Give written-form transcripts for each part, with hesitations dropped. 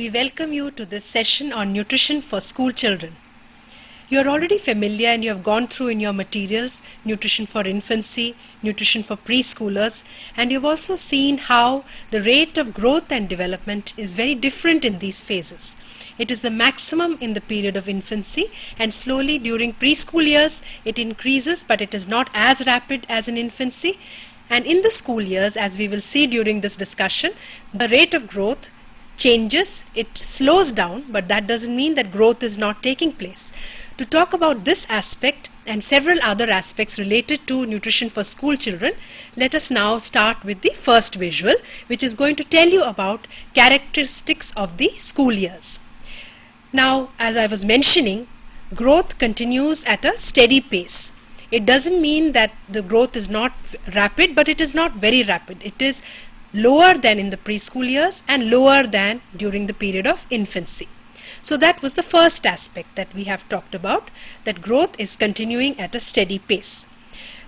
we welcome you to this session on nutrition for school children. You are already familiar and you have gone through in your materials nutrition for infancy, nutrition for preschoolers, and you've also seen how the rate of growth and development is very different in these phases. It is the maximum in the period of infancy, and slowly during preschool years it increases, but it is not as rapid as in infancy. And in the school years, as we will see during this discussion, the rate of growth changes, it slows down, but that doesn't mean that growth is not taking place. To talk about this aspect and several other aspects related to nutrition for school children, let us now start with the first visual, which is going to tell you about characteristics of the school years. Now, as I was mentioning, growth continues at a steady pace. It doesn't mean that the growth is not rapid, but it is not very rapid. It is lower than in the preschool years and lower than during the period of infancy. So that was the first aspect that we have talked about, that growth is continuing at a steady pace.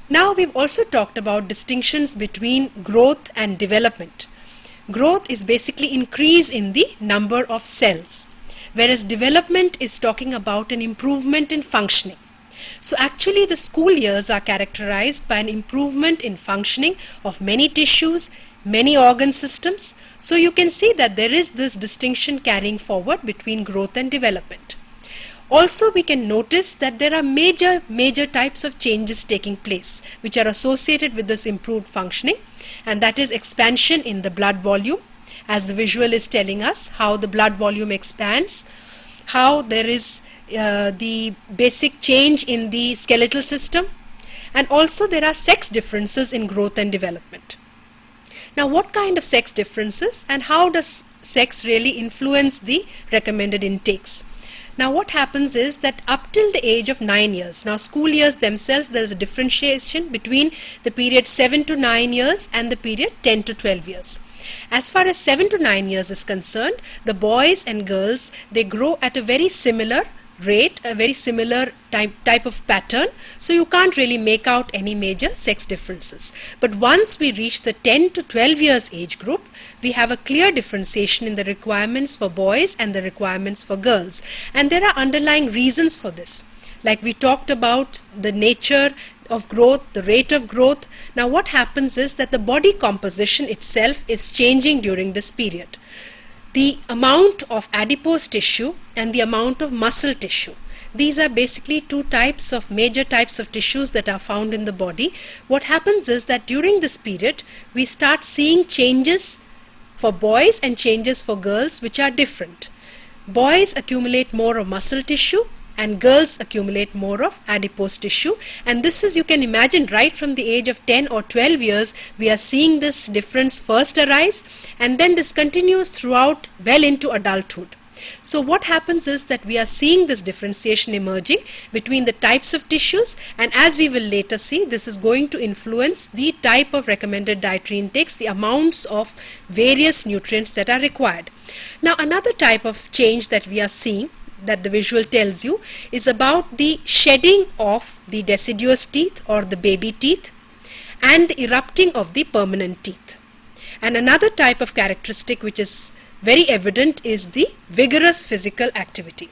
Now we've also talked about distinctions between growth and development. Growth is basically increase in the number of cells, whereas development is talking about an improvement in functioning. So actually the school years are characterized by an improvement in functioning of many tissues, many organ systems. So you can see that there is this distinction carrying forward between growth and development. Also we can notice that there are major types of changes taking place which are associated with this improved functioning, and that is expansion in the blood volume, as the visual is telling us how the blood volume expands, how there is the basic change in the skeletal system, and also there are sex differences in growth and development. Now what kind of sex differences and how does sex really influence the recommended intakes? Now what happens is that up till the age of 9 years, now school years themselves, there is a differentiation between the period 7 to 9 years and the period 10 to 12 years. As far as 7 to 9 years is concerned, the boys and girls, they grow at a very similar rate, a very similar type of pattern, so you can't really make out any major sex differences. But once we reach the 10 to 12 years age group, we have a clear differentiation in the requirements for boys and the requirements for girls, and there are underlying reasons for this. Like we talked about the nature of growth, the rate of growth. Now what happens is that the body composition itself is changing during this period. The amount of adipose tissue and the amount of muscle tissue. These are basically two major types of tissues that are found in the body. What happens is that during this period, we start seeing changes for boys and changes for girls which are different. Boys accumulate more of muscle tissue and girls accumulate more of adipose tissue, and this is, you can imagine, right from the age of 10 or 12 years we are seeing this difference first arise, and then this continues throughout well into adulthood. So what happens is that we are seeing this differentiation emerging between the types of tissues, and as we will later see, this is going to influence the type of recommended dietary intakes, the amounts of various nutrients that are required. Now another type of change that we are seeing, that the visual tells you, is about the shedding of the deciduous teeth or the baby teeth and the erupting of the permanent teeth. And another type of characteristic which is very evident is the vigorous physical activity.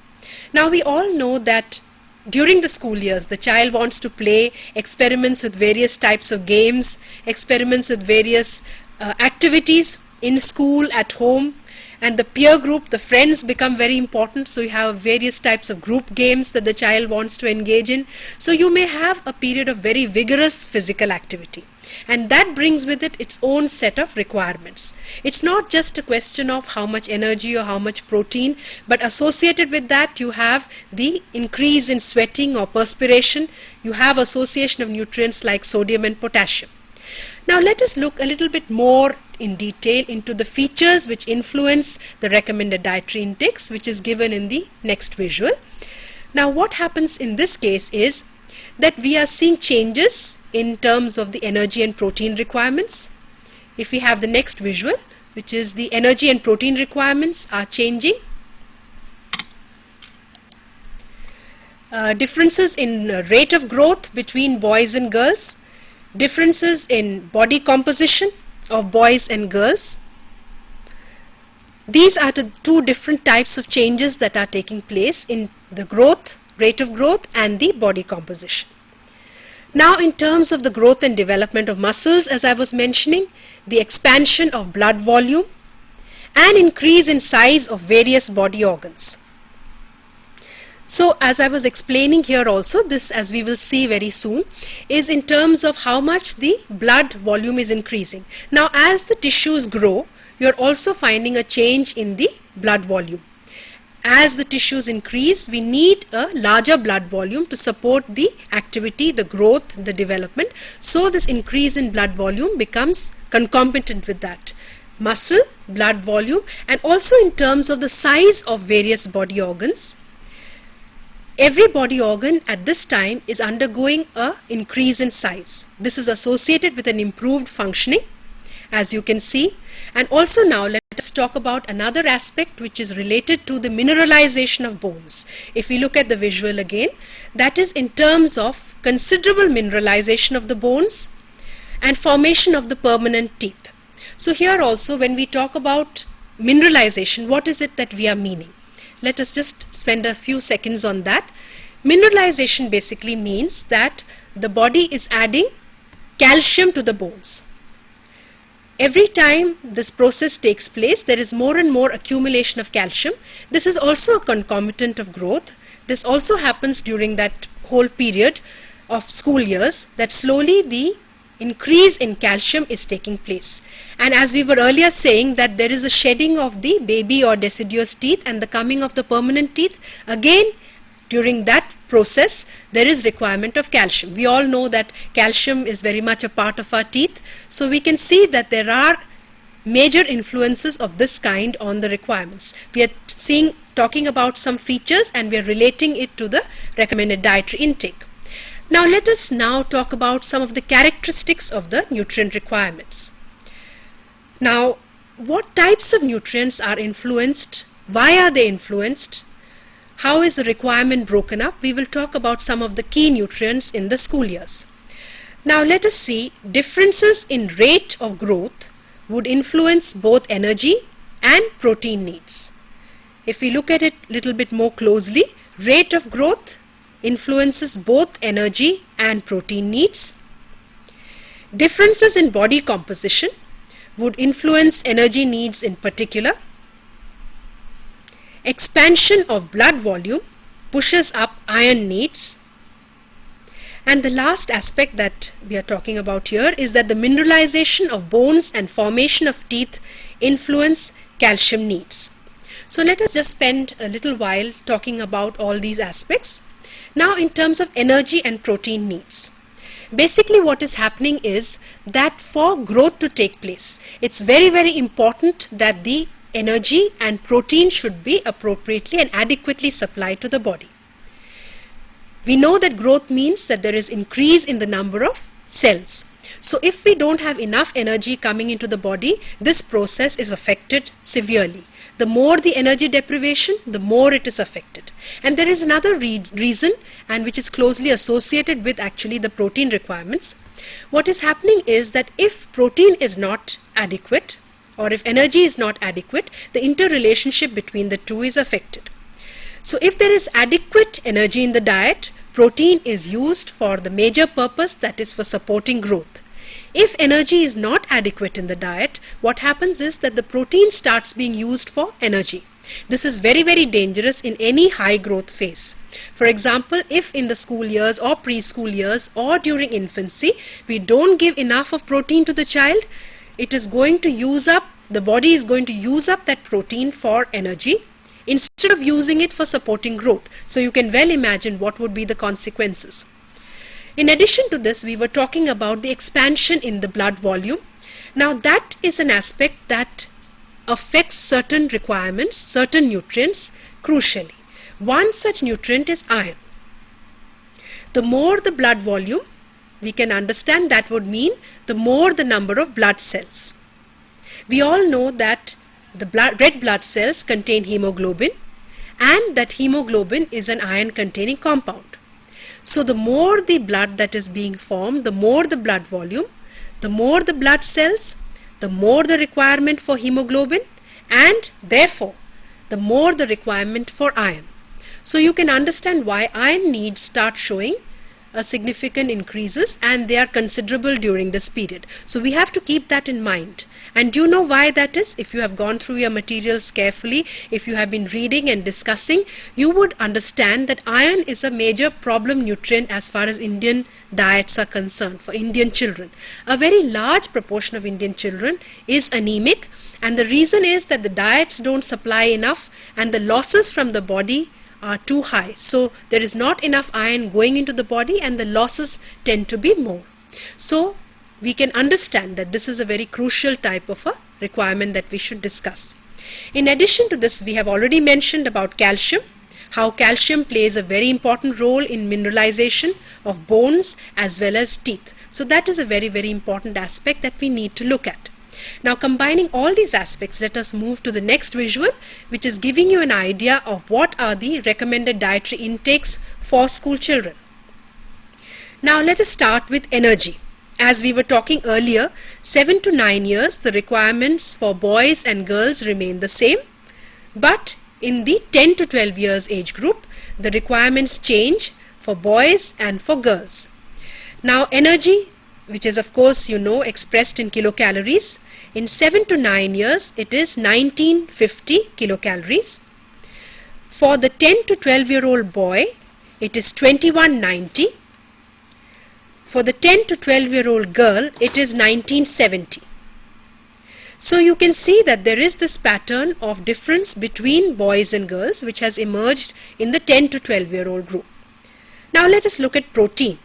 Now we all know that during the school years the child wants to play, experiments with various types of games, experiments with various activities in school, at home, and the peer group, the friends become very important. So you have various types of group games that the child wants to engage in. So you may have a period of very vigorous physical activity, and that brings with it its own set of requirements. It's not just a question of how much energy or how much protein, but associated with that you have the increase in sweating or perspiration. You have association of nutrients like sodium and potassium. Now let us look a little bit more in detail into the features which influence the recommended dietary intakes, which is given in the next visual. Now what happens in this case is that we are seeing changes in terms of the energy and protein requirements. If we have the next visual, which is the energy and protein requirements are changing. Differences in rate of growth between boys and girls, differences in body composition of boys and girls, These are the two different types of changes that are taking place in the growth, rate of growth, and the body composition. Now, in terms of the growth and development of muscles, as I was mentioning, the expansion of blood volume and increase in size of various body organs. So, as I was explaining here also, this, as we will see very soon, is in terms of how much the blood volume is increasing. Now, as the tissues grow, you are also finding a change in the blood volume. As the tissues increase, we need a larger blood volume to support the activity, the growth, the development. So this increase in blood volume becomes concomitant with that. Muscle, blood volume, and also in terms of the size of various body organs. Every body organ at this time is undergoing an increase in size. This is associated with an improved functioning, as you can see. And also now let us talk about another aspect which is related to the mineralization of bones. If we look at the visual again, that is in terms of considerable mineralization of the bones and formation of the permanent teeth. So here also, when we talk about mineralization, what is it that we are meaning? Let us just spend a few seconds on that. Mineralization basically means that the body is adding calcium to the bones. Every time this process takes place, there is more and more accumulation of calcium. This is also a concomitant of growth. This also happens during that whole period of school years, that slowly the increase in calcium is taking place. And as we were earlier saying, that there is a shedding of the baby or deciduous teeth and the coming of the permanent teeth, again during that process there is requirement of calcium. We all know that calcium is very much a part of our teeth, so we can see that there are major influences of this kind on the requirements. We are talking about some features and we are relating it to the recommended dietary intake. Now let us now talk about some of the characteristics of the nutrient requirements. Now, what types of nutrients are influenced? Why are they influenced? How is the requirement broken up? We will talk about some of the key nutrients in the school years. Now let us see, differences in rate of growth would influence both energy and protein needs. If we look at it a little bit more closely, rate of growth influences both energy and protein needs. Differences in body composition would influence energy needs in particular. Expansion of blood volume pushes up iron needs. And the last aspect that we are talking about here is that the mineralization of bones and formation of teeth influence calcium needs. So let us just spend a little while talking about all these aspects. Now in terms of energy and protein needs. Basically what is happening is that for growth to take place, it's very, very important that the energy and protein should be appropriately and adequately supplied to the body. We know that growth means that there is increase in the number of cells. So if we don't have enough energy coming into the body, this process is affected severely. The more the energy deprivation, the more it is affected. And there is another reason, and which is closely associated with actually the protein requirements. What is happening is that if protein is not adequate, or if energy is not adequate, the interrelationship between the two is affected. So if there is adequate energy in the diet, protein is used for the major purpose, that is for supporting growth. If energy is not adequate in the diet, what happens is that the protein starts being used for energy. This is very, very dangerous in any high growth phase. For example, if in the school years or preschool years or during infancy, we don't give enough of protein to the child, it is going to use up, the body is going to use up that protein for energy instead of using it for supporting growth. So you can well imagine what would be the consequences. In addition to this, we were talking about the expansion in the blood volume. Now that is an aspect that affects certain requirements, certain nutrients crucially. One such nutrient is iron. The more the blood volume, we can understand that would mean the more the number of blood cells. We all know that the red blood cells contain hemoglobin, and that hemoglobin is an iron containing compound. So the more the blood that is being formed, the more the blood volume, the more the blood cells, the more the requirement for hemoglobin, and therefore the more the requirement for iron. So you can understand why iron needs start showing a significant increases, and they are considerable during this period. So we have to keep that in mind. And do you know why that is? If you have gone through your materials carefully, if you have been reading and discussing, you would understand that iron is a major problem nutrient as far as Indian diets are concerned for Indian children. A very large proportion of Indian children is anemic, and the reason is that the diets don't supply enough and the losses from the body are too high. So there is not enough iron going into the body and the losses tend to be more. So we can understand that this is a very crucial type of a requirement that we should discuss. In addition to this, we have already mentioned about calcium, how calcium plays a very important role in mineralization of bones as well as teeth. So that is a very, very important aspect that we need to look at. Now, combining all these aspects, let us move to the next visual, which is giving you an idea of what are the recommended dietary intakes for school children. Now, let us start with energy. As we were talking earlier, 7 to 9 years, the requirements for boys and girls remain the same, but in the 10 to 12 years age group, the requirements change for boys and for girls. Now, energy, which is of course expressed in kilocalories, in 7 to 9 years it is 1950 kilocalories. For the 10 to 12-year-old boy it is 2190. For the 10 to 12-year-old girl it is 1970. So you can see that there is this pattern of difference between boys and girls which has emerged in the 10 to 12-year-old group. Now let us look at protein.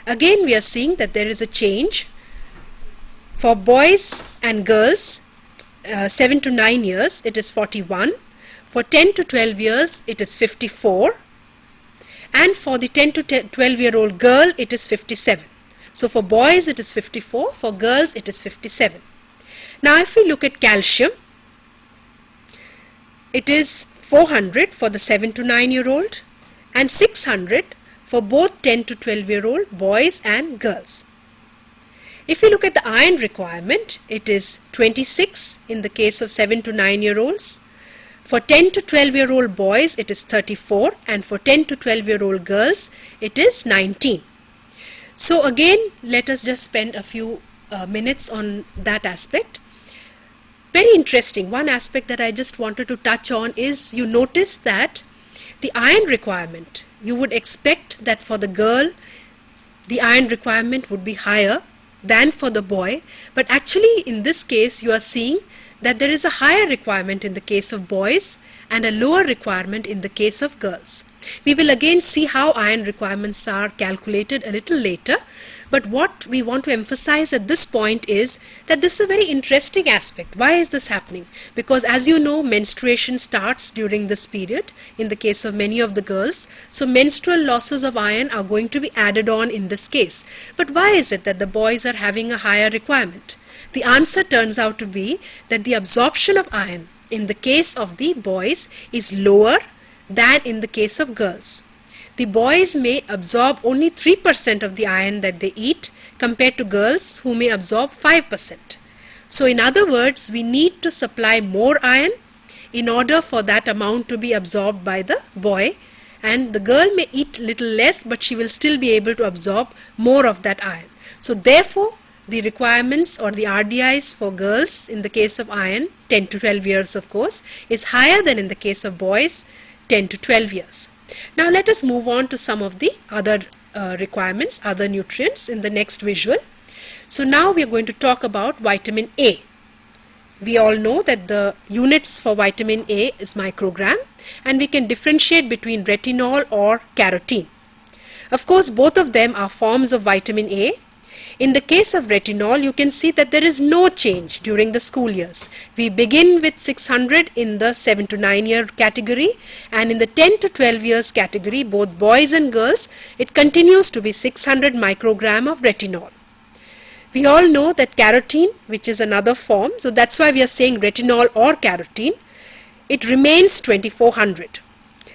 Again we are seeing that there is a change. For boys and girls 7 to 9 years it is 41, for 10 to 12 years it is 54, and for the 10 to 12-year-old girl it is 57. So for boys it is 54, for girls it is 57. Now if we look at calcium, it is 400 for the 7 to 9-year-old and 600 for both 10 to 12-year-old boys and girls. If we look at the iron requirement, it is 26 in the case of 7 to 9-year-olds. For 10 to 12-year-old boys, it is 34, and for 10 to 12-year-old girls, it is 19. So again, let us just spend a few minutes on that aspect. Very interesting. One aspect that I just wanted to touch on is you notice that the iron requirement, you would expect that for the girl, the iron requirement would be higher than for the boy, but actually in this case you are seeing that there is a higher requirement in the case of boys and a lower requirement in the case of girls. We will again see how iron requirements are calculated a little later, but what we want to emphasize at this point is that this is a very interesting aspect. Why is this happening? Because as you know, menstruation starts during this period in the case of many of the girls, so menstrual losses of iron are going to be added on in this case. But why is it that the boys are having a higher requirement? The answer turns out to be that the absorption of iron in the case of the boys is lower than in the case of girls. The boys may absorb only 3% of the iron that they eat compared to girls who may absorb 5%. So in other words, we need to supply more iron in order for that amount to be absorbed by the boy, and the girl may eat little less but she will still be able to absorb more of that iron. So therefore, the requirements or the RDIs for girls in the case of iron, 10 to 12 years of course, is higher than in the case of boys, 10 to 12 years. Now let us move on to some of the other requirements, other nutrients in the next visual. So now we are going to talk about vitamin A. We all know that the units for vitamin A is microgram, and we can differentiate between retinol or carotene. Of course, both of them are forms of vitamin A. In the case of retinol, you can see that there is no change during the school years. We begin with 600 in the 7 to 9 year category, and in the 10 to 12 years category, both boys and girls, it continues to be 600 microgram of retinol. We all know that carotene, which is another form, so that's why we are saying retinol or carotene, it remains 2400.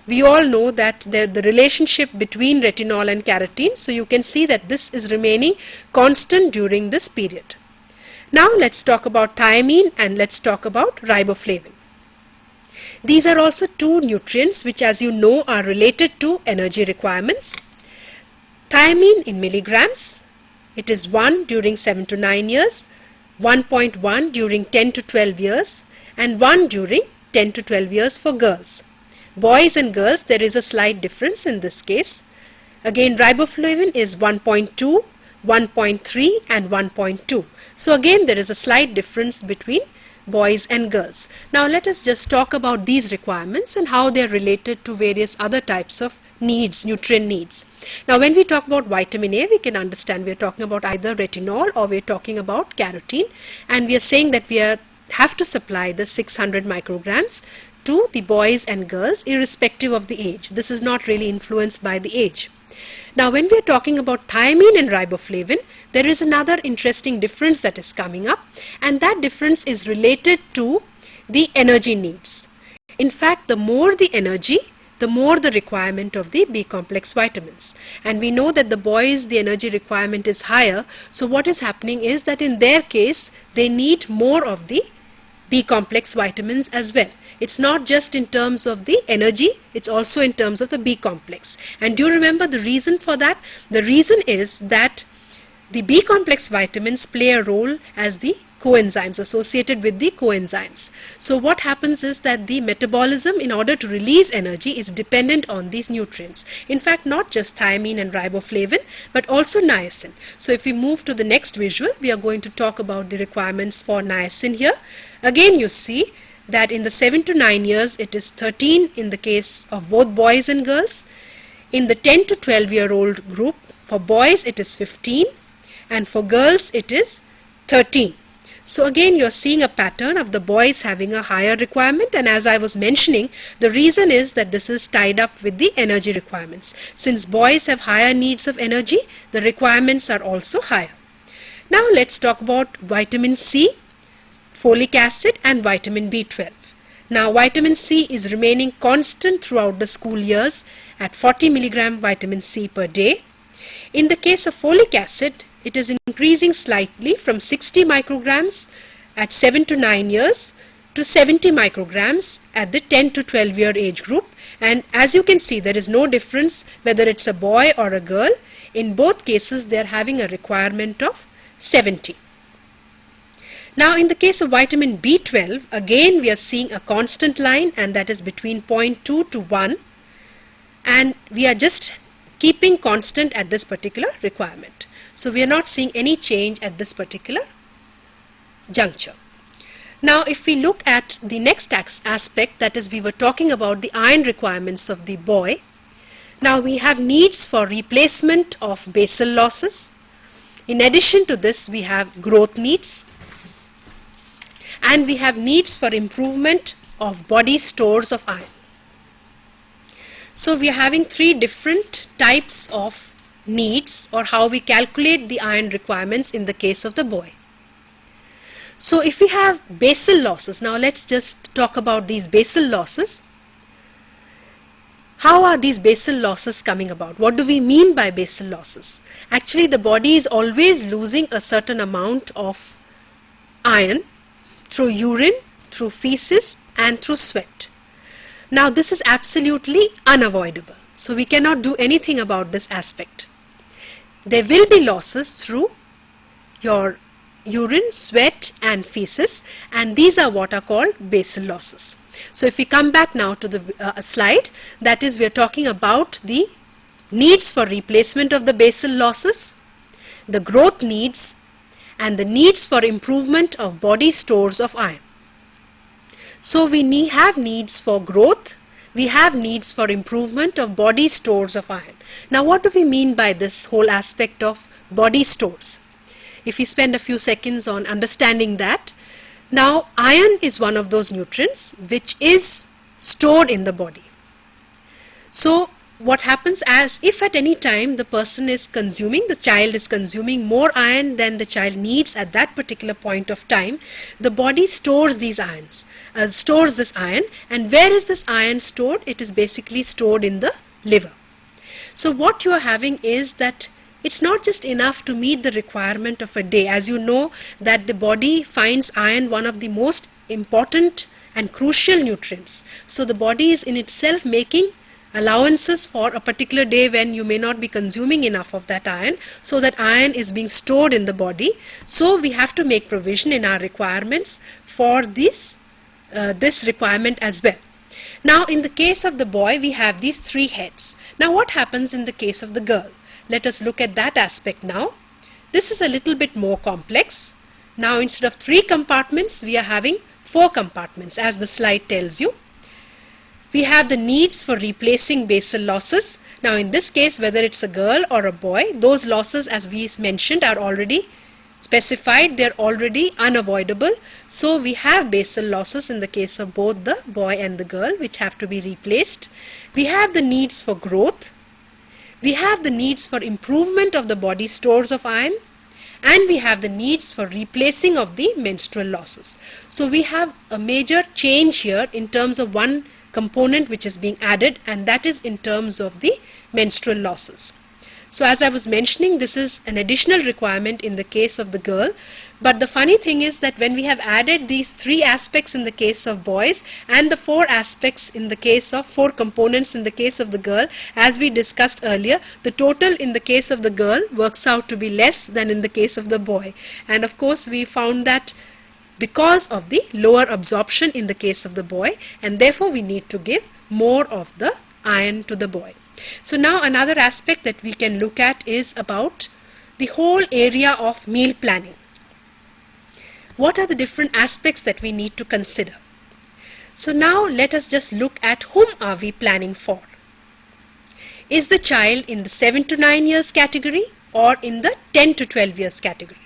We all know that the relationship between retinol and carotene, so you can see that this is remaining constant during this period. Now let's talk about thiamine and let's talk about riboflavin. These are also two nutrients which, as you know, are related to energy requirements. Thiamine in milligrams, it is 1 during 7 to 9 years, 1.1 during 10 to 12 years, and 1 during 10 to 12 years for girls. Boys and girls, there is a slight difference in this case. Again, riboflavin is 1.2, 1.3 and 1.2. So again, there is a slight difference between boys and girls. Now let us just talk about these requirements and how they are related to various other types of needs, nutrient needs. Now when we talk about vitamin A, we can understand we are talking about either retinol or we are talking about carotene, and we are saying that we have to supply the 600 micrograms to the boys and girls irrespective of the age. This is not really influenced by the age. Now when we are talking about thiamine and riboflavin, there is another interesting difference that is coming up, and that difference is related to the energy needs. In fact, the more the energy, the more the requirement of the B complex vitamins. And we know that the boys, the energy requirement is higher. So what is happening is that in their case, they need more of the B complex vitamins as well. It's not just in terms of the energy, it's also in terms of the B complex. And do you remember the reason for that? The reason is that the B complex vitamins play a role as the coenzymes, associated with the coenzymes. So what happens is that the metabolism, in order to release energy, is dependent on these nutrients. In fact, not just thiamine and riboflavin, but also niacin. So if we move to the next visual, we are going to talk about the requirements for niacin here. Again, you see that in the 7 to 9 years, it is 13 in the case of both boys and girls. In the 10 to 12-year-old group, for boys it is 15, and for girls it is 13. So again, you're seeing a pattern of the boys having a higher requirement, and as I was mentioning, the reason is that this is tied up with the energy requirements. Since boys have higher needs of energy, the requirements are also higher. Now let's talk about vitamin C, folic acid and vitamin B12. Now vitamin C is remaining constant throughout the school years at 40 milligram vitamin C per day. In the case of folic acid, it is increasing slightly from 60 micrograms at 7 to 9 years to 70 micrograms at the 10 to 12 year age group. And as you can see, there is no difference whether it's a boy or a girl. In both cases, they are having a requirement of 70. Now in the case of vitamin B12, again we are seeing a constant line, and that is between 0.2 to 1, and we are just keeping constant at this particular requirement. So we are not seeing any change at this particular juncture. Now if we look at the next aspect, that is, we were talking about the iron requirements of the boy. Now we have needs for replacement of basal losses. In addition to this, we have growth needs, and we have needs for improvement of body stores of iron. So we are having three different types of needs, or how we calculate the iron requirements in the case of the boy. So if we have basal losses, now let's just talk about these basal losses. How are these basal losses coming about? What do we mean by basal losses? Actually, the body is always losing a certain amount of iron through urine, through feces and through sweat. Now this is absolutely unavoidable. So we cannot do anything about this aspect. There will be losses through your urine, sweat and feces, and these are what are called basal losses. So if we come back now to the slide, that is, we are talking about the needs for replacement of the basal losses, the growth needs, and the needs for improvement of body stores of iron. So we have needs for growth, we have needs for improvement of body stores of iron. Now what do we mean by this whole aspect of body stores? If we spend a few seconds on understanding that, now iron is one of those nutrients which is stored in the body. So what happens, as if at any time the child is consuming more iron than the child needs at that particular point of time, the body stores these ions, stores this iron. And where is this iron stored? It is basically stored in the liver. So what you are having is that it's not just enough to meet the requirement of a day. As you know that the body finds iron one of the most important and crucial nutrients. So the body is in itself making allowances for a particular day when you may not be consuming enough of that iron, so that iron is being stored in the body. So we have to make provision in our requirements for this requirement as well. Now in the case of the boy, we have these 3 heads. Now what happens in the case of the girl? Let us look at that aspect now. This is a little bit more complex. Now instead of 3 compartments, we are having 4 compartments, as the slide tells you. We have the needs for replacing basal losses. Now in this case, whether it's a girl or a boy, those losses, as we mentioned, are already specified. They're already unavoidable. So we have basal losses in the case of both the boy and the girl, which have to be replaced. We have the needs for growth. We have the needs for improvement of the body stores of iron, and we have the needs for replacing of the menstrual losses. So we have a major change here in terms of one component which is being added, and that is in terms of the menstrual losses. So as I was mentioning, this is an additional requirement in the case of the girl. But the funny thing is that when we have added these 3 aspects in the case of boys and the 4 aspects in the case of 4 components in the case of the girl, as we discussed earlier, the total in the case of the girl works out to be less than in the case of the boy. And of course we found that because of the lower absorption in the case of the boy, and therefore we need to give more of the iron to the boy. So now another aspect that we can look at is about the whole area of meal planning. What are the different aspects that we need to consider? So now let us just look at whom are we planning for. Is the child in the 7 to 9 years category or in the 10 to 12 years category?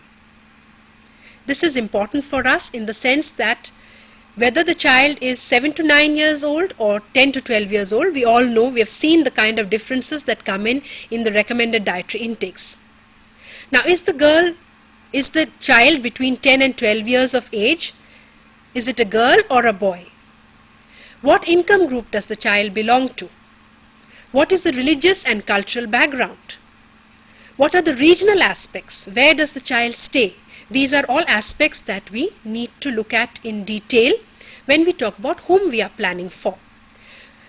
This is important for us in the sense that whether the child is 7 to 9 years old or 10 to 12 years old, we all know, we have seen the kind of differences that come in the recommended dietary intakes. Now is the child between 10 and 12 years of age, is it a girl or a boy? What income group does the child belong to? What is the religious and cultural background? What are the regional aspects? Where does the child stay? These are all aspects that we need to look at in detail when we talk about whom we are planning for.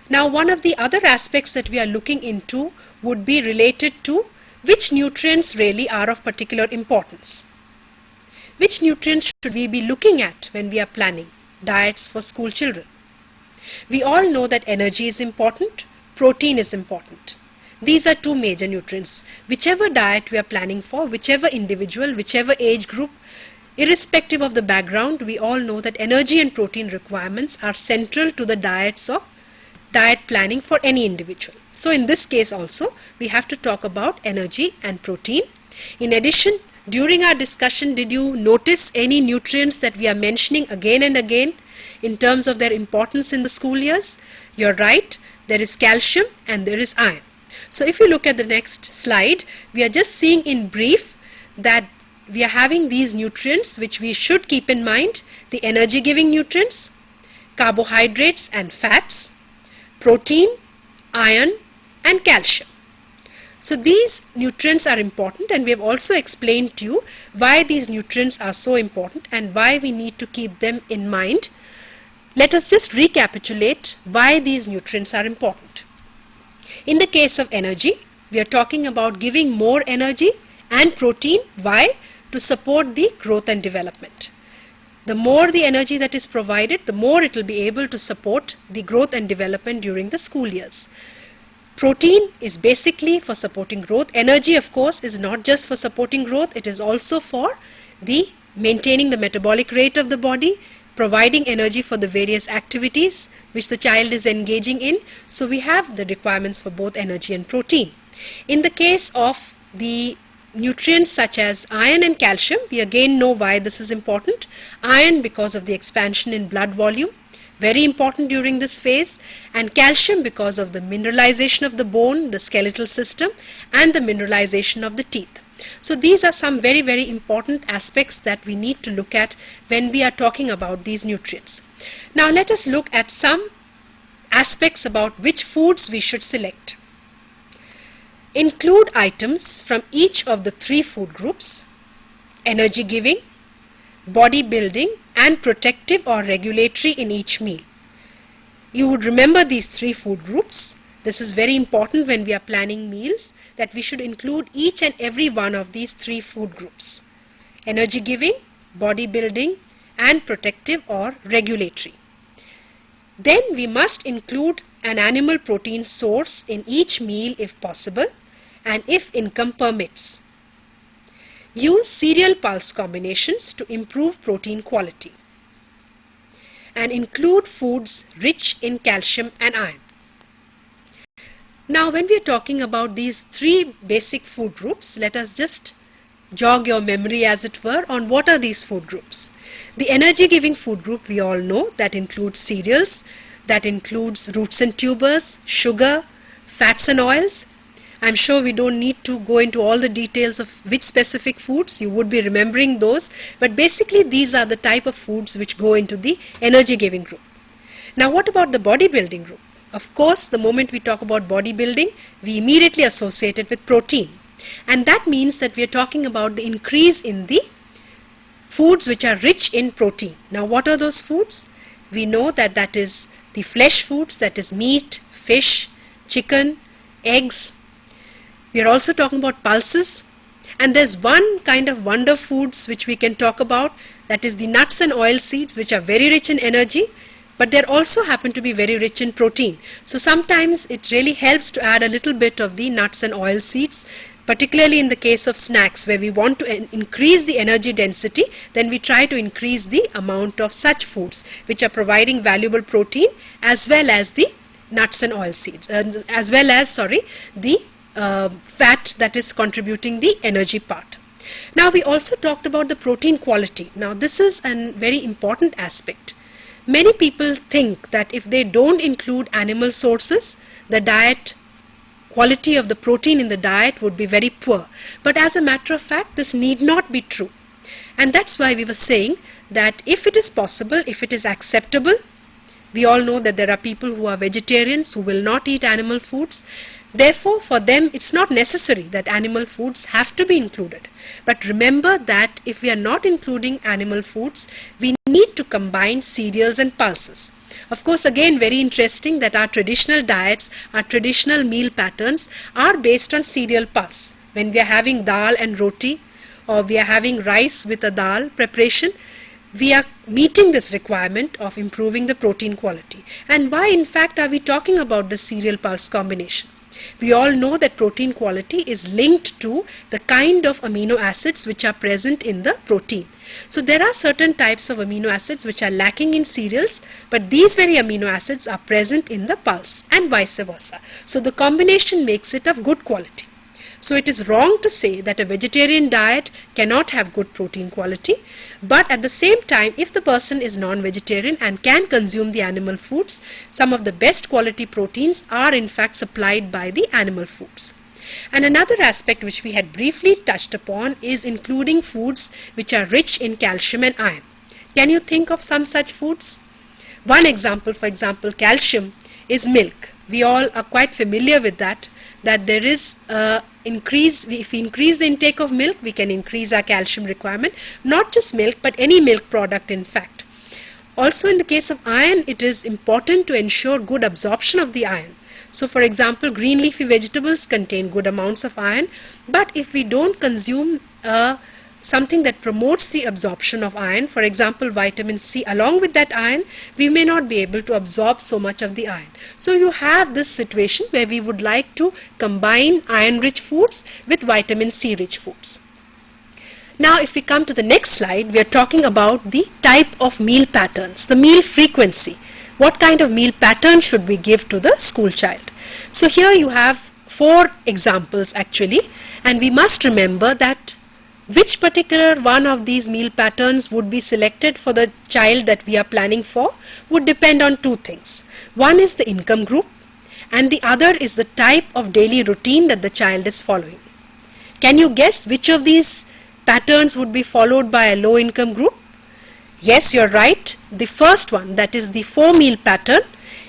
Now one of the other aspects that we are looking into would be related to which nutrients really are of particular importance. Which nutrients should we be looking at when we are planning diets for school children? We all know that energy is important, protein is important. These are 2 major nutrients. Whichever diet we are planning for, whichever individual, whichever age group, irrespective of the background, we all know that energy and protein requirements are central to the diet planning for any individual. So in this case also, we have to talk about energy and protein. In addition, during our discussion, did you notice any nutrients that we are mentioning again and again in terms of their importance in the school years? You're right, there is calcium and there is iron. So if you look at the next slide, we are just seeing in brief that we are having these nutrients which we should keep in mind: the energy giving nutrients, carbohydrates and fats, protein, iron and calcium. So these nutrients are important, and we have also explained to you why these nutrients are so important and why we need to keep them in mind. Let us just recapitulate why these nutrients are important. In the case of energy, we are talking about giving more energy and protein. Why? To support the growth and development. The more the energy that is provided, the more it will be able to support the growth and development during the school years. Protein is basically for supporting growth. Energy, of course, is not just for supporting growth, it is also for the maintaining the metabolic rate of the body, providing energy for the various activities which the child is engaging in. So we have the requirements for both energy and protein. In the case of the nutrients such as iron and calcium, we again know why this is important. Iron because of the expansion in blood volume, very important during this phase, and calcium because of the mineralization of the bone, the skeletal system, and the mineralization of the teeth. So these are some very, very important aspects that we need to look at when we are talking about these nutrients. Now let us look at some aspects about which foods we should select. Include items from each of the three food groups: energy giving, body building, and protective or regulatory in each meal. You would remember these three food groups. This is very important when we are planning meals, that we should include each and every one of these three food groups: energy giving, body building, and protective or regulatory. Then we must include an animal protein source in each meal if possible, and if income permits. Use cereal pulse combinations to improve protein quality. And include foods rich in calcium and iron. Now, when we are talking about these three basic food groups, let us just jog your memory, as it were, on what are these food groups. The energy giving food group, we all know, that includes cereals, that includes roots and tubers, sugar, fats and oils. I'm sure we don't need to go into all the details of which specific foods. You would be remembering those, but basically these are the type of foods which go into the energy giving group. Now, what about the bodybuilding group? Of course, the moment we talk about bodybuilding, we immediately associate it with protein, and that means that we are talking about the increase in the foods which are rich in protein. Now, what are those foods? We know that that is the flesh foods, that is meat, fish, chicken, eggs. We are also talking about pulses, and there's one kind of wonder foods which we can talk about, that is the nuts and oil seeds, which are very rich in energy, but they also happen to be very rich in protein. So sometimes it really helps to add a little bit of the nuts and oil seeds, particularly in the case of snacks where we want to increase the energy density. Then we try to increase the amount of such foods which are providing valuable protein, as well as the nuts and oil seeds, as well as the fat that is contributing the energy part. Now, we also talked about the protein quality. Now, this is a very important aspect. Many people think that if they don't include animal sources, the diet quality of the protein in the diet would be very poor. But as a matter of fact, this need not be true. And that's why we were saying that if it is possible, if it is acceptable, we all know that there are people who are vegetarians who will not eat animal foods. Therefore, for them, it's not necessary that animal foods have to be included. But remember that if we are not including animal foods, we need to combine cereals and pulses. Of course, again, very interesting that our traditional diets, our traditional meal patterns are based on cereal pulse. When we are having dal and roti, or we are having rice with a dal preparation, we are meeting this requirement of improving the protein quality. And why, in fact, are we talking about the cereal pulse combination? We all know that protein quality is linked to the kind of amino acids which are present in the protein. So there are certain types of amino acids which are lacking in cereals, but these very amino acids are present in the pulse, and vice versa. So the combination makes it of good quality. So it is wrong to say that a vegetarian diet cannot have good protein quality, but at the same time, if the person is non-vegetarian and can consume the animal foods, some of the best quality proteins are in fact supplied by the animal foods. And another aspect which we had briefly touched upon is including foods which are rich in calcium and iron. Can you think of some such foods? One example, for example, calcium is milk. We all are quite familiar with that there is if we increase the intake of milk, we can increase our calcium requirement. Not just milk, but any milk product, in fact. Also, in the case of iron, it is important to ensure good absorption of the iron. So, for example, green leafy vegetables contain good amounts of iron, but if we don't consume something that promotes the absorption of iron, for example vitamin C, along with that iron, we may not be able to absorb so much of the iron. So you have this situation where we would like to combine iron rich foods with vitamin C rich foods. Now if we come to the next slide, we are talking about the type of meal patterns, the meal frequency. What kind of meal pattern should we give to the school child? So here you have 4 examples actually, and we must remember that which particular one of these meal patterns would be selected for the child that we are planning for would depend on 2 things. One is the income group, and the other is the type of daily routine that the child is following. Can you guess which of these patterns would be followed by a low income group? Yes, you're right. The first one, that is the 4 meal pattern,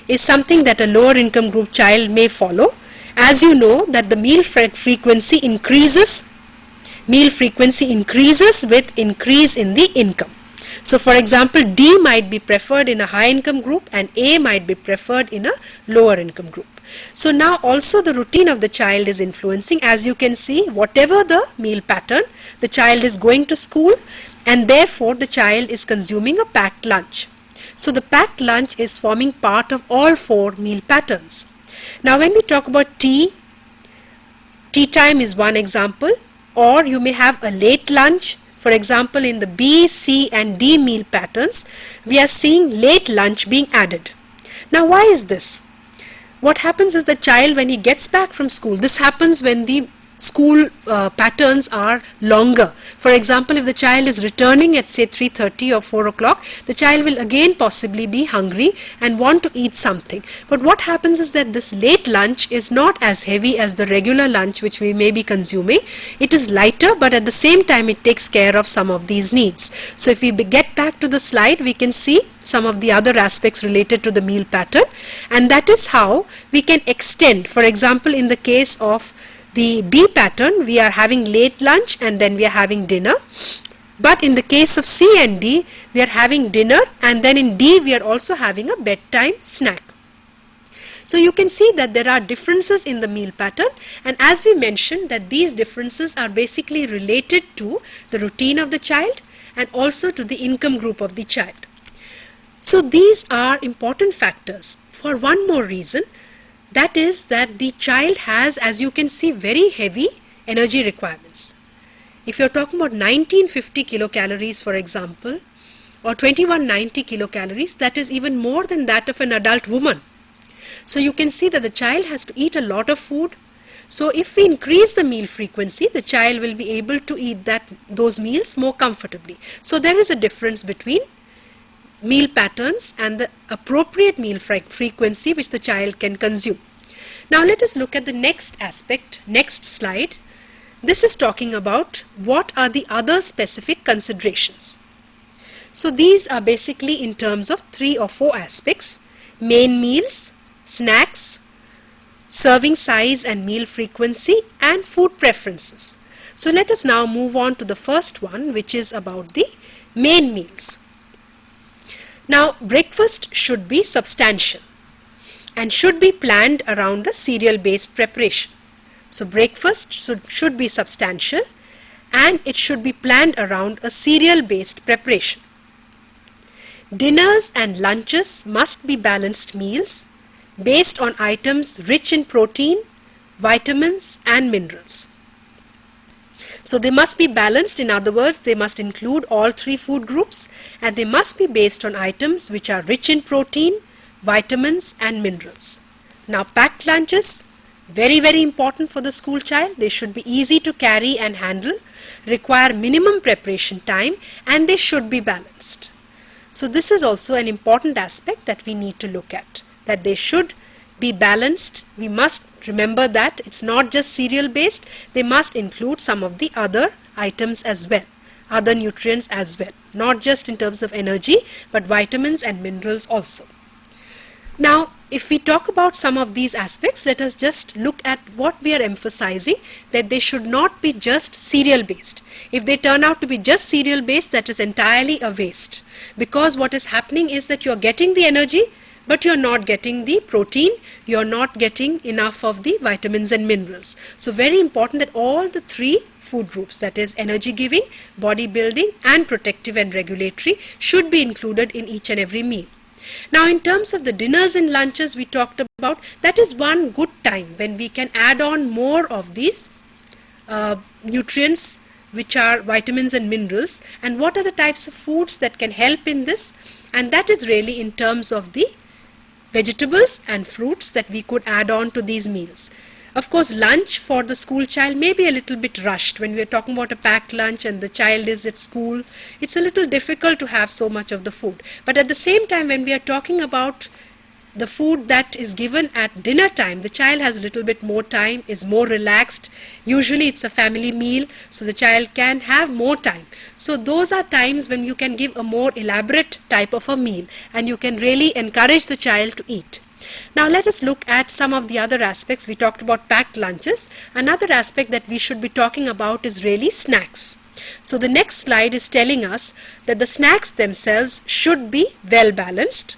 is something that a lower income group child may follow, As you know that the meal frequency increases with increase in the income. So for example, D might be preferred in a high income group and A might be preferred in a lower income group. So now also the routine of the child is influencing. As you can see, whatever the meal pattern, the child is going to school and therefore the child is consuming a packed lunch. So the packed lunch is forming part of all 4 meal patterns. Now when we talk about tea time is one example, or you may have a late lunch. For example, in the B, C and D meal patterns, we are seeing late lunch being added. Now why is this? What happens is the child, when he gets back from school, this happens when the school patterns are longer. For example, if the child is returning at say 3:30 or 4 o'clock, the child will again possibly be hungry and want to eat something. But what happens is that this late lunch is not as heavy as the regular lunch which we may be consuming. It is lighter, but at the same time it takes care of some of these needs. So if we get back to the slide, we can see some of the other aspects related to the meal pattern, and that is how we can extend. For example, in the case of the B pattern, we are having late lunch and then we are having dinner. But in the case of C and D, we are having dinner, and then in D we are also having a bedtime snack. So you can see that there are differences in the meal pattern, and as we mentioned that these differences are basically related to the routine of the child and also to the income group of the child. So these are important factors for one more reason. That is that the child has, as you can see, very heavy energy requirements. If you're talking about 1950 kilocalories, for example, or 2190 kilocalories, that is even more than that of an adult woman. So you can see that the child has to eat a lot of food. So if we increase the meal frequency, the child will be able to eat those meals more comfortably. So there is a difference between meal patterns and the appropriate meal frequency which the child can consume. Now let us look at the next aspect, next slide. This is talking about what are the other specific considerations. So these are basically in terms of 3 or 4 aspects: main meals, snacks, serving size and meal frequency, and food preferences. So let us now move on to the first one, which is about the main meals. Now, breakfast should be substantial and should be planned around a cereal-based preparation. So, breakfast should be substantial and it should be planned around a cereal-based preparation. Dinners and lunches must be balanced meals based on items rich in protein, vitamins and minerals. So they must be balanced. In other words, they must include all 3 food groups, and they must be based on items which are rich in protein, vitamins and minerals. Now, packed lunches, very important for the school child. They should be easy to carry and handle, require minimum preparation time, and they should be balanced. So this is also an important aspect that we need to look at, that they should be balanced. We must remember that it's not just cereal based, they must include some of the other items as well, other nutrients as well, not just in terms of energy but vitamins and minerals also. Now if we talk about some of these aspects, let us just look at what we are emphasizing, that they should not be just cereal based. If they turn out to be just cereal based, that is entirely a waste, because what is happening is that you are getting the energy but you're not getting the protein, you're not getting enough of the vitamins and minerals. So very important that all the 3 food groups, that is energy giving, body building and protective and regulatory, should be included in each and every meal. Now in terms of the dinners and lunches we talked about, that is one good time when we can add on more of these nutrients which are vitamins and minerals, and what are the types of foods that can help in this, and that is really in terms of the vegetables and fruits that we could add on to these meals. Of course, lunch for the school child may be a little bit rushed. When we are talking about a packed lunch and the child is at school, it's a little difficult to have so much of the food. But at the same time, when we are talking about the food that is given at dinner time, the child has a little bit more time, is more relaxed. Usually it's a family meal, so the child can have more time. So those are times when you can give a more elaborate type of a meal and you can really encourage the child to eat. Now let us look at some of the other aspects. We talked about packed lunches. Another aspect that we should be talking about is really snacks. So the next slide is telling us that the snacks themselves should be well balanced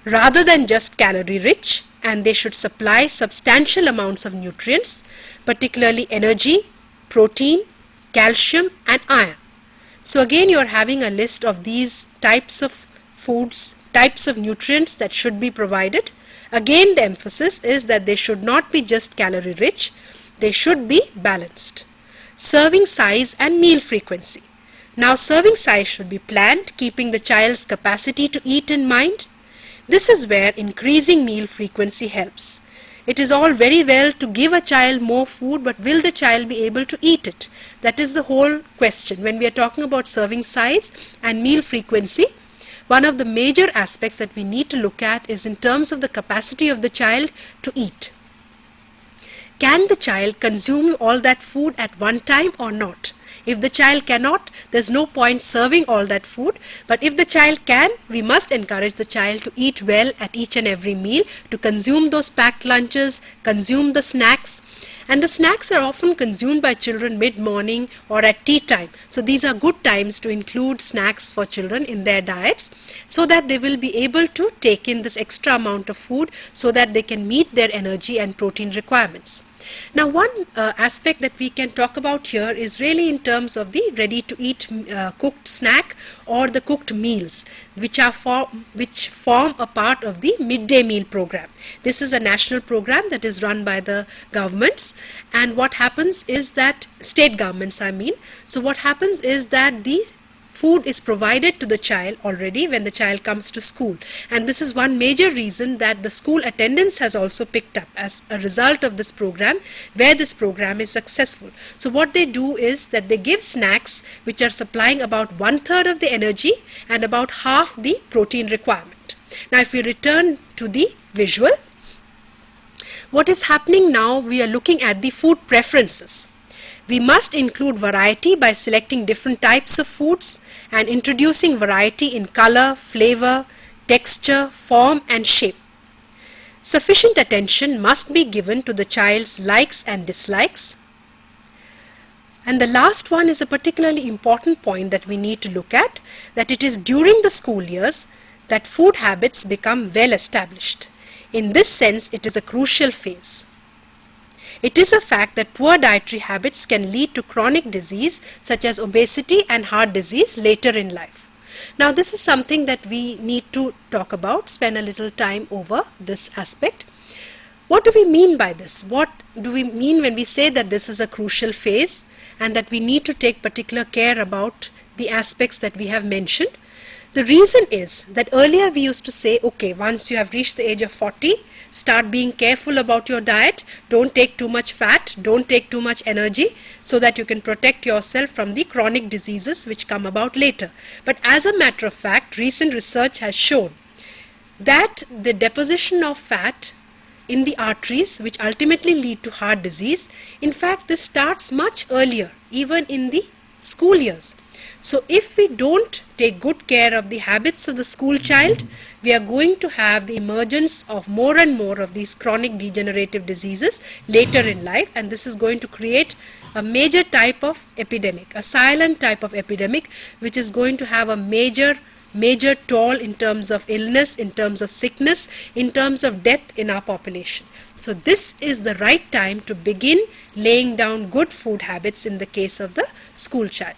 rather than just calorie rich, and they should supply substantial amounts of nutrients, particularly energy, protein, calcium and iron. So again, you are having a list of these types of foods, types of nutrients that should be provided. Again, the emphasis is that they should not be just calorie rich, they should be balanced. Serving size and meal frequency. Now, serving size should be planned, keeping the child's capacity to eat in mind. This is where increasing meal frequency helps. It is all very well to give a child more food, but will the child be able to eat it? That is the whole question. When we are talking about serving size and meal frequency, one of the major aspects that we need to look at is in terms of the capacity of the child to eat. Can the child consume all that food at one time or not? If the child cannot, there's no point serving all that food. But if the child can, we must encourage the child to eat well at each and every meal, to consume those packed lunches, consume the snacks. And the snacks are often consumed by children mid-morning or at tea time. So these are good times to include snacks for children in their diets, so that they will be able to take in this extra amount of food so that they can meet their energy and protein requirements. Now, one aspect that we can talk about here is really in terms of the ready-to-eat cooked snack or the cooked meals, which form a part of the midday meal program. This is a national program that is run by the governments, and what happens is that state governments, so what happens is that the food is provided to the child already when the child comes to school, and this is one major reason that the school attendance has also picked up as a result of this program, where this program is successful. So what they do is that they give snacks which are supplying about 1/3 of the energy and about half the protein requirement. Now if we return to the visual, what is happening now, we are looking at the food preferences. We must include variety by selecting different types of foods and introducing variety in color, flavor, texture, form and shape. Sufficient attention must be given to the child's likes and dislikes. And the last one is a particularly important point that we need to look at, that it is during the school years that food habits become well established. In this sense, it is a crucial phase. It is a fact that poor dietary habits can lead to chronic disease such as obesity and heart disease later in life. Now this is something that we need to talk about, spend a little time over this aspect. What do we mean by this? What do we mean when we say that this is a crucial phase and that we need to take particular care about the aspects that we have mentioned? The reason is that earlier we used to say, okay, once you have reached the age of 40, start being careful about your diet, don't take too much fat, don't take too much energy, so that you can protect yourself from the chronic diseases which come about later. But as a matter of fact, recent research has shown that the deposition of fat in the arteries, which ultimately lead to heart disease, in fact this starts much earlier, even in the school years. So if we don't take good care of the habits of the school child, we are going to have the emergence of more and more of these chronic degenerative diseases later in life, and this is going to create a major type of epidemic, a silent type of epidemic, which is going to have a major toll in terms of illness, in terms of sickness, in terms of death in our population. So this is the right time to begin laying down good food habits in the case of the school child.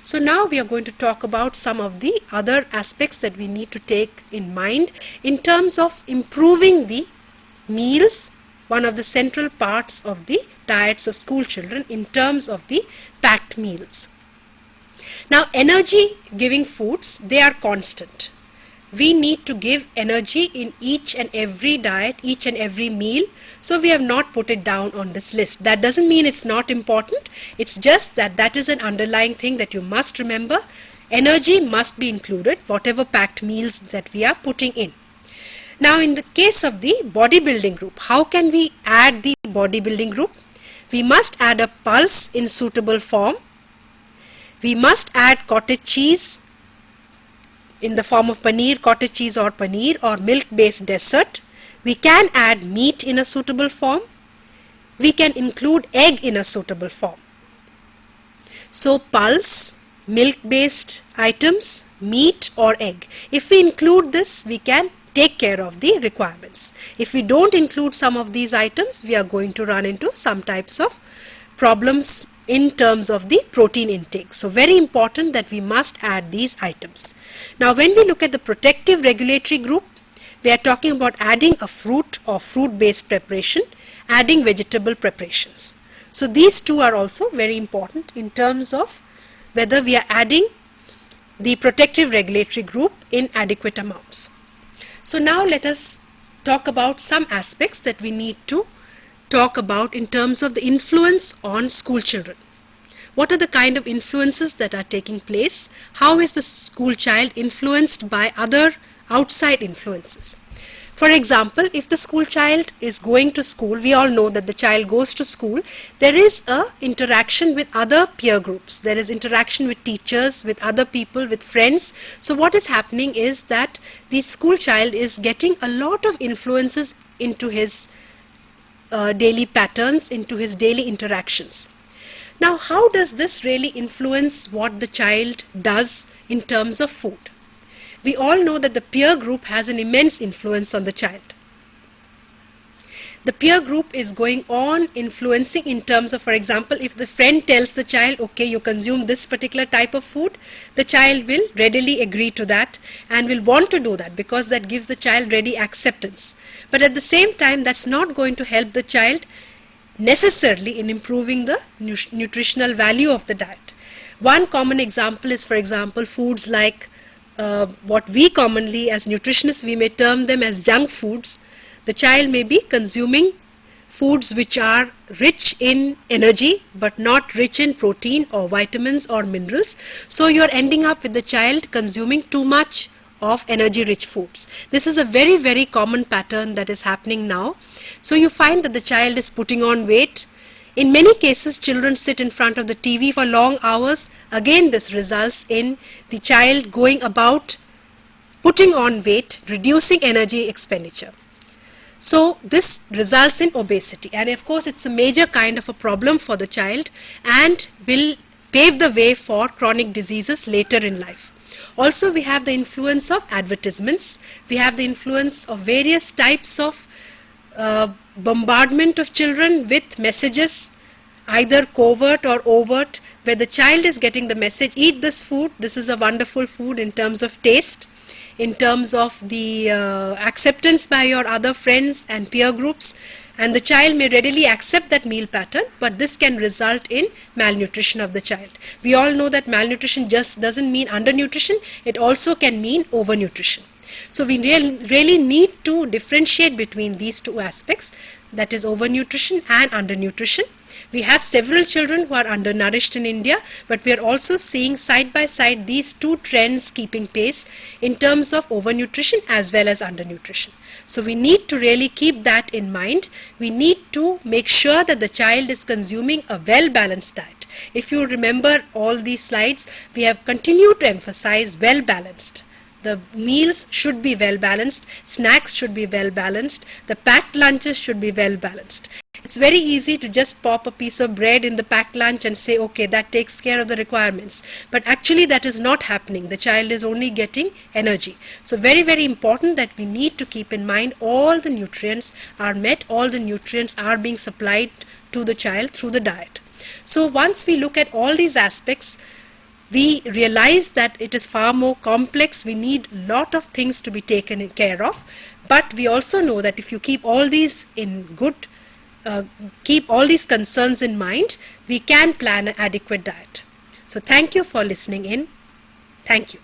So now we are going to talk about some of the other aspects that we need to take in mind in terms of improving the meals, one of the central parts of the diets of school children in terms of the packed meals. Now energy giving foods, they are constant. We need to give energy in each and every diet, each and every meal. So we have not put it down on this list. That doesn't mean it's not important. It's just that that is an underlying thing that you must remember. Energy must be included, whatever packed meals that we are putting in. Now in the case of the bodybuilding group, how can we add the bodybuilding group? We must add a pulse in suitable form. We must add cottage cheese in the form of paneer, cottage cheese or paneer, or milk-based dessert. We can add meat in a suitable form. We can include egg in a suitable form. So pulse, milk-based items, meat or egg. If we include this, we can take care of the requirements. If we don't include some of these items, we are going to run into some types of problems in terms of the protein intake. So very important that we must add these items. Now when we look at the protective regulatory group, we are talking about adding a fruit or fruit-based preparation, adding vegetable preparations. So these two are also very important in terms of whether we are adding the protective regulatory group in adequate amounts. So now let us talk about some aspects that we need to talk about in terms of the influence on school children. What are the kind of influences that are taking place? How is the school child influenced by other outside influences? For example, if the school child is going to school, we all know that the child goes to school, there is a interaction with other peer groups. There is interaction with teachers, with other people, with friends. So what is happening is that the school child is getting a lot of influences into his daily patterns, into his daily interactions. Now, how does this really influence what the child does in terms of food? We all know that the peer group has an immense influence on the child. The peer group is going on influencing in terms of, for example, if the friend tells the child, okay, you consume this particular type of food, the child will readily agree to that and will want to do that because that gives the child ready acceptance. But at the same time, that's not going to help the child necessarily in improving the nutritional value of the diet. One common example is, for example, foods like what we commonly as nutritionists, we may term them as junk foods. The child may be consuming foods which are rich in energy but not rich in protein or vitamins or minerals. So you're ending up with the child consuming too much of energy rich foods. This is a very, very common pattern that is happening now. So you find that the child is putting on weight. In many cases, children sit in front of the TV for long hours. Again, this results in the child going about putting on weight, reducing energy expenditure. So this results in obesity, and of course it's a major kind of a problem for the child and will pave the way for chronic diseases later in life. Also, we have the influence of advertisements. We have the influence of various types of bombardment of children with messages, either covert or overt, where the child is getting the message, eat this food, this is a wonderful food in terms of taste, in terms of the acceptance by your other friends and peer groups, and the child may readily accept that meal pattern, but this can result in malnutrition of the child. We all know that malnutrition just doesn't mean undernutrition, it also can mean overnutrition. So we really need to differentiate between these two aspects, that is overnutrition and undernutrition. We have several children who are undernourished in India, but we are also seeing side by side these two trends keeping pace in terms of overnutrition as well as undernutrition. So we need to really keep that in mind. We need to make sure that the child is consuming a well-balanced diet. If you remember all these slides, we have continued to emphasize well-balanced. The meals should be well balanced, snacks should be well balanced, the packed lunches should be well balanced. It's very easy to just pop a piece of bread in the packed lunch and say, okay, that takes care of the requirements. But actually that is not happening. The child is only getting energy. So very, very important that we need to keep in mind all the nutrients are met, all the nutrients are being supplied to the child through the diet. So once we look at all these aspects, we realize that it is far more complex. We need a lot of things to be taken care of, but we also know that if you keep all these keep all these concerns in mind, we can plan an adequate diet. So thank you for listening in. Thank you.